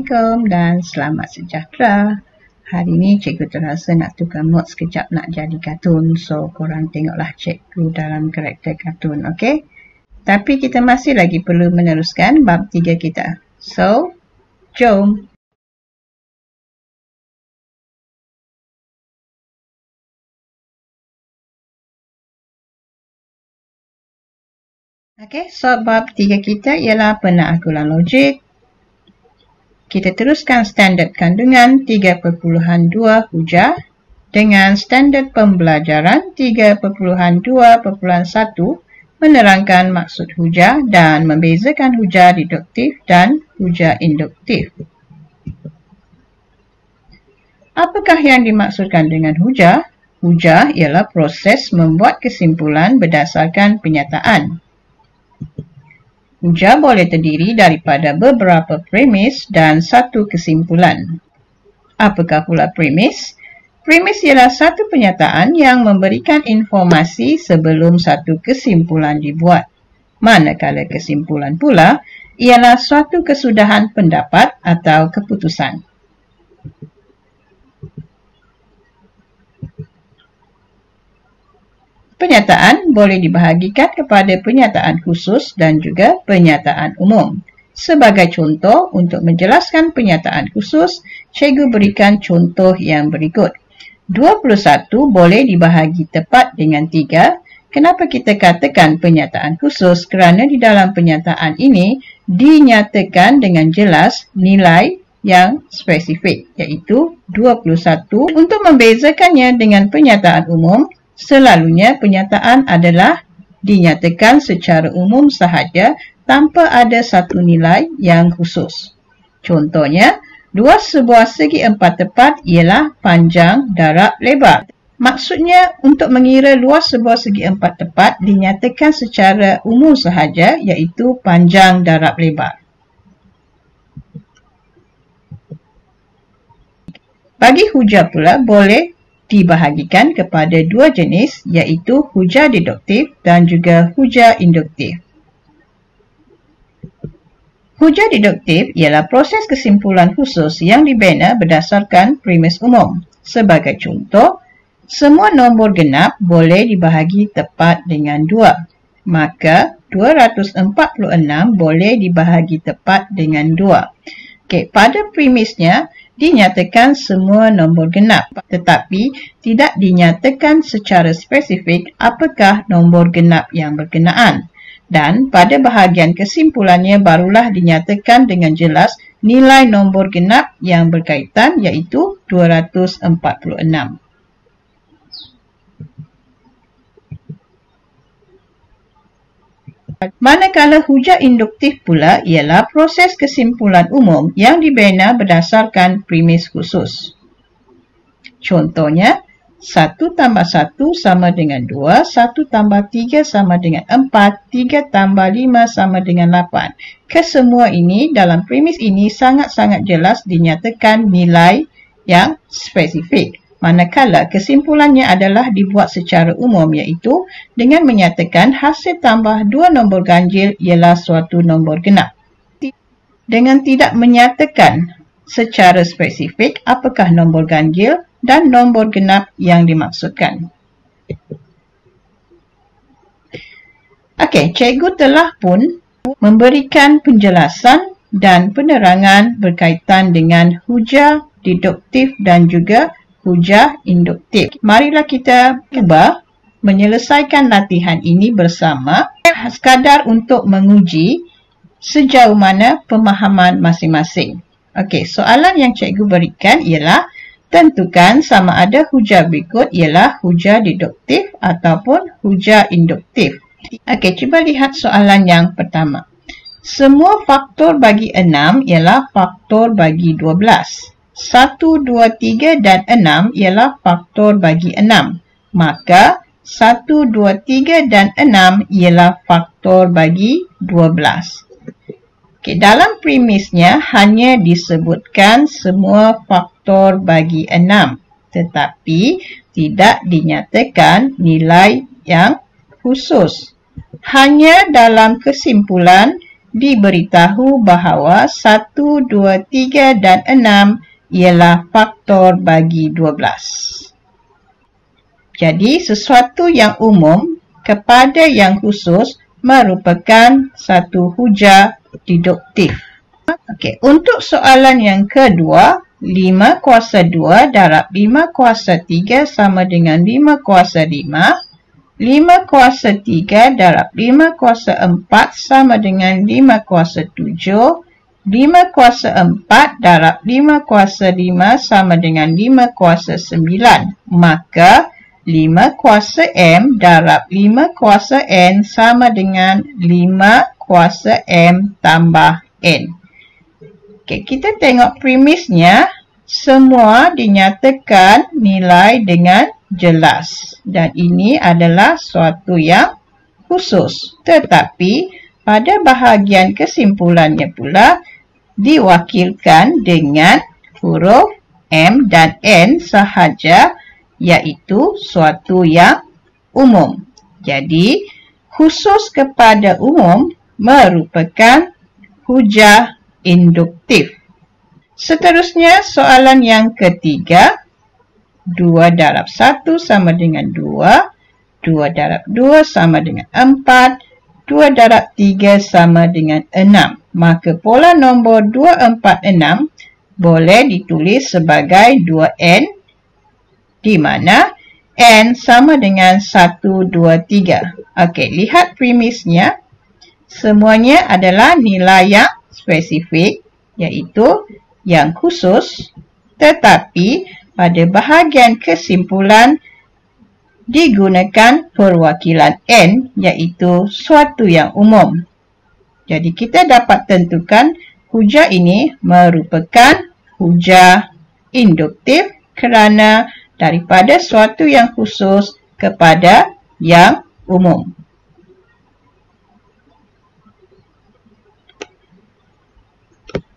Assalamualaikum dan selamat sejahtera. Hari ni cikgu terasa nak tukar mood sekejap nak jadi kartun. So, korang tengoklah cikgu dalam karakter kartun, okey? Tapi kita masih lagi perlu meneruskan bab 3 kita. So, jom! Okey, so bab 3 kita ialah penaklukan logik. Kita teruskan standard kandungan 3.2 hujah dengan standard pembelajaran 3.2.1 menerangkan maksud hujah dan membezakan hujah deduktif dan hujah induktif. Apakah yang dimaksudkan dengan hujah? Hujah ialah proses membuat kesimpulan berdasarkan penyataan. Hujah boleh terdiri daripada beberapa premis dan satu kesimpulan. Apakah pula premis? Premis ialah satu penyataan yang memberikan informasi sebelum satu kesimpulan dibuat. Manakala kesimpulan pula ialah suatu kesudahan pendapat atau keputusan. Penyataan boleh dibahagikan kepada penyataan khusus dan juga penyataan umum. Sebagai contoh, untuk menjelaskan penyataan khusus, cikgu berikan contoh yang berikut. 21 boleh dibahagi tepat dengan 3. Kenapa kita katakan penyataan khusus? Kerana di dalam penyataan ini dinyatakan dengan jelas nilai yang spesifik, iaitu 21. Untuk membezakannya dengan penyataan umum, selalunya penyataan adalah dinyatakan secara umum sahaja tanpa ada satu nilai yang khusus. Contohnya, luas sebuah segi empat tepat ialah panjang darab lebar. Maksudnya, untuk mengira luas sebuah segi empat tepat dinyatakan secara umum sahaja iaitu panjang darab lebar. Bagi hujah pula boleh dibahagikan kepada dua jenis iaitu hujah deduktif dan juga hujah induktif. Hujah deduktif ialah proses kesimpulan khusus yang dibina berdasarkan premis umum. Sebagai contoh, semua nombor genap boleh dibahagi tepat dengan 2. Maka 246 boleh dibahagi tepat dengan 2. Okey, pada premisnya dinyatakan semua nombor genap, tetapi tidak dinyatakan secara spesifik apakah nombor genap yang berkenaan. Dan pada bahagian kesimpulannya barulah dinyatakan dengan jelas nilai nombor genap yang berkaitan iaitu 246. Manakala hujah induktif pula ialah proses kesimpulan umum yang dibina berdasarkan premis khusus. Contohnya, 1 tambah 1 sama dengan 2, 1 tambah 3 sama dengan 4, 3 tambah 5 sama dengan 8. Kesemua ini dalam premis ini sangat-sangat jelas dinyatakan nilai yang spesifik. Manakala kesimpulannya adalah dibuat secara umum iaitu dengan menyatakan hasil tambah dua nombor ganjil ialah suatu nombor genap. Dengan tidak menyatakan secara spesifik apakah nombor ganjil dan nombor genap yang dimaksudkan. Okey, cikgu telah pun memberikan penjelasan dan penerangan berkaitan dengan hujah deduktif dan juga hujah induktif. Marilah kita cuba menyelesaikan latihan ini bersama sekadar untuk menguji sejauh mana pemahaman masing-masing. Okey, soalan yang cikgu berikan ialah tentukan sama ada hujah berikut ialah hujah deduktif ataupun hujah induktif. Okey, cuba lihat soalan yang pertama. Semua faktor bagi 6 ialah faktor bagi 12. 1, 2, 3 dan 6 ialah faktor bagi 6. Maka 1, 2, 3 dan 6 ialah faktor bagi 12. Okay, dalam premisnya hanya disebutkan semua faktor bagi 6. Tetapi tidak dinyatakan nilai yang khusus. Hanya dalam kesimpulan diberitahu bahawa 1, 2, 3 dan 6 ialah faktor bagi 12. Jadi, sesuatu yang umum kepada yang khusus merupakan satu hujah deduktif. Okey, untuk soalan yang kedua, 5 kuasa 2 darab 5 kuasa 3 sama dengan 5 kuasa 5. 5 kuasa 3 darab 5 kuasa 4 sama dengan 5 kuasa 7. 5 kuasa 4 darab 5 kuasa 5 sama dengan 5 kuasa 9. Maka 5 kuasa M darab 5 kuasa N sama dengan 5 kuasa M tambah N. Okay, kita tengok premisnya. Semua dinyatakan nilai dengan jelas. Dan ini adalah suatu yang khusus. Tetapi pada bahagian kesimpulannya pula diwakilkan dengan huruf M dan N sahaja, iaitu suatu yang umum. Jadi, khusus kepada umum merupakan hujah induktif. Seterusnya, soalan yang ketiga. 2 darab 1 sama dengan 2. 2 darab 2 sama dengan 4. 2 darab 3 sama dengan 6. Maka pola nombor 2, 4, 6 boleh ditulis sebagai 2N, di mana N sama dengan 1, 2, 3. Okey, lihat premisnya. Semuanya adalah nilai yang spesifik, iaitu yang khusus, tetapi pada bahagian kesimpulan digunakan perwakilan N, iaitu suatu yang umum. Jadi kita dapat tentukan hujah ini merupakan hujah induktif kerana daripada suatu yang khusus kepada yang umum.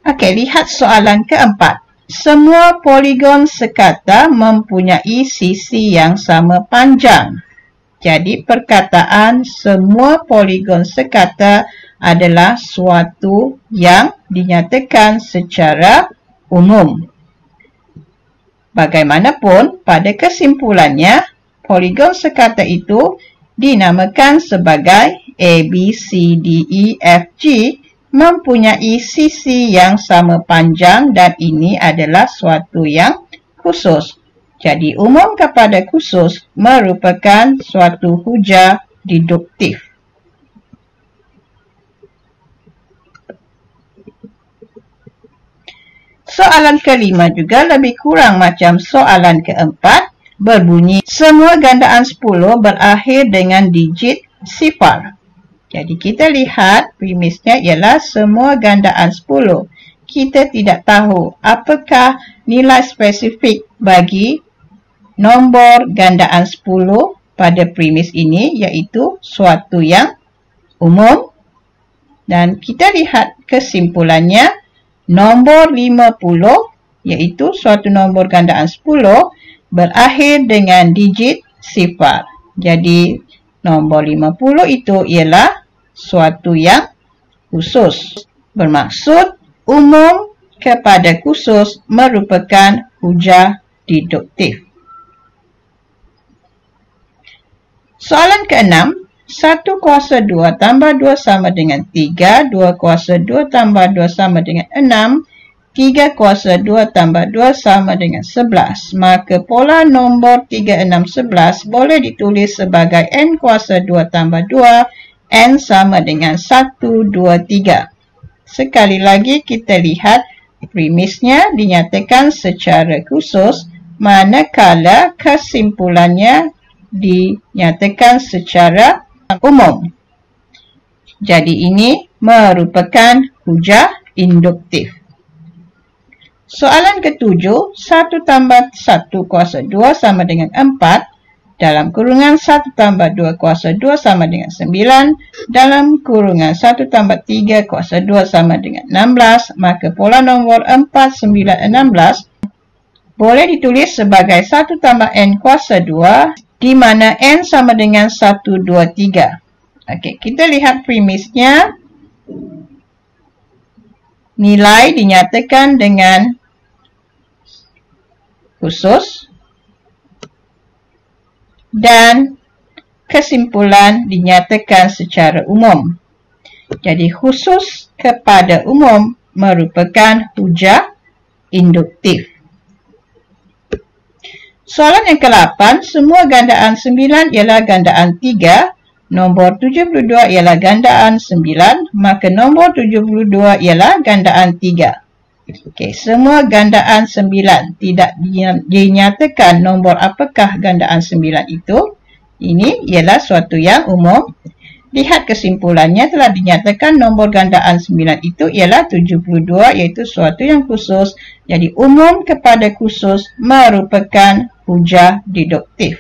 Okey, lihat soalan keempat. Semua poligon sekata mempunyai sisi yang sama panjang. Jadi, perkataan semua poligon sekata adalah suatu yang dinyatakan secara umum. Bagaimanapun, pada kesimpulannya, poligon sekata itu dinamakan sebagai A, B, C, D, E, F, G mempunyai sisi yang sama panjang dan ini adalah suatu yang khusus. Jadi, umum kepada khusus merupakan suatu hujah deduktif. Soalan kelima juga lebih kurang macam soalan keempat, berbunyi semua gandaan 10 berakhir dengan digit sifar. Jadi kita lihat premisnya ialah semua gandaan 10. Kita tidak tahu apakah nilai spesifik bagi nombor gandaan 10 pada premis ini, iaitu suatu yang umum. Dan kita lihat kesimpulannya, nombor 50 iaitu suatu nombor gandaan 10 berakhir dengan digit sifar. Jadi nombor 50 itu ialah suatu yang khusus. Bermaksud umum kepada khusus merupakan hujah deduktif. Soalan ke-6. 1 kuasa 2 tambah 2 sama dengan 3. 2 kuasa 2 tambah 2 sama dengan 6. 3 kuasa 2 tambah 2 sama dengan 11. Maka pola nombor 3, 6, 11 boleh ditulis sebagai N kuasa 2 tambah 2. N sama dengan 1, 2, 3. Sekali lagi kita lihat premisnya dinyatakan secara khusus, manakala kesimpulannya dinyatakan secara umum. Jadi ini merupakan hujah induktif. Soalan ke-7, 1 tambah 1 kuasa 2 sama dengan 4, dalam kurungan 1 tambah 2 kuasa 2 sama dengan 9, dalam kurungan 1 tambah 3 kuasa 2 sama dengan 16, maka pola nombor 4, 9, 16 boleh ditulis sebagai 1 tambah N kuasa 2, di mana N sama dengan 1, 2, 3. Okey, kita lihat premisnya. nilai dinyatakan dengan khusus dan kesimpulan dinyatakan secara umum. Jadi khusus kepada umum merupakan hujah induktif. Soalan yang ke-8, semua gandaan 9 ialah gandaan 3, nombor 72 ialah gandaan 9, maka nombor 72 ialah gandaan 3. Okey, semua gandaan 9 tidak dinyatakan nombor apakah gandaan 9 itu. Ini ialah suatu yang umum. Lihat kesimpulannya telah dinyatakan nombor gandaan 9 itu ialah 72 iaitu suatu yang khusus. Jadi umum kepada khusus merupakan hujah deduktif.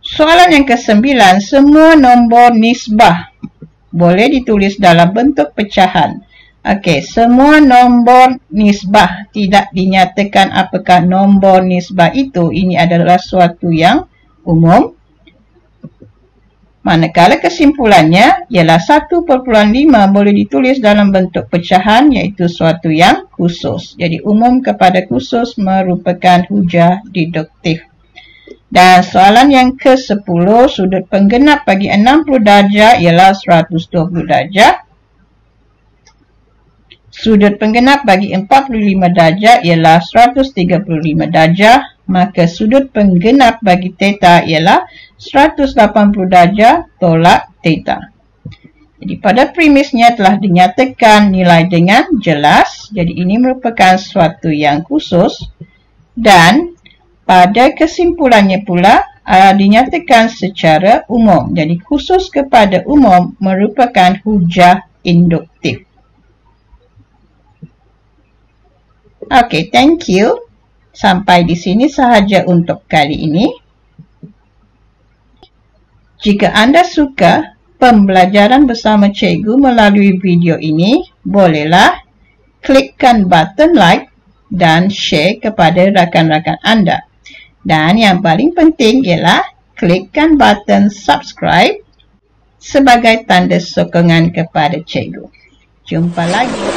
Soalan yang ke-9, semua nombor nisbah boleh ditulis dalam bentuk pecahan. Okey, semua nombor nisbah tidak dinyatakan apakah nombor nisbah itu. Ini adalah suatu yang umum. Manakala kesimpulannya ialah 1/5 boleh ditulis dalam bentuk pecahan iaitu suatu yang khusus. Jadi umum kepada khusus merupakan hujah deduktif. Dan soalan yang ke-10, sudut penggenap bagi 60 darjah ialah 120 darjah. Sudut penggenap bagi 45 darjah ialah 135 darjah. Maka sudut penggenap bagi theta ialah 180 darjah tolak theta. Jadi pada premisnya telah dinyatakan nilai dengan jelas. Jadi ini merupakan suatu yang khusus. Dan pada kesimpulannya pula dinyatakan secara umum. Jadi khusus kepada umum merupakan hujah induktif. Okey, thank you. Sampai di sini sahaja untuk kali ini. Jika anda suka pembelajaran bersama cikgu melalui video ini, bolehlah klikkan button like dan share kepada rakan-rakan anda. Dan yang paling penting ialah klikkan button subscribe sebagai tanda sokongan kepada cikgu. Jumpa lagi.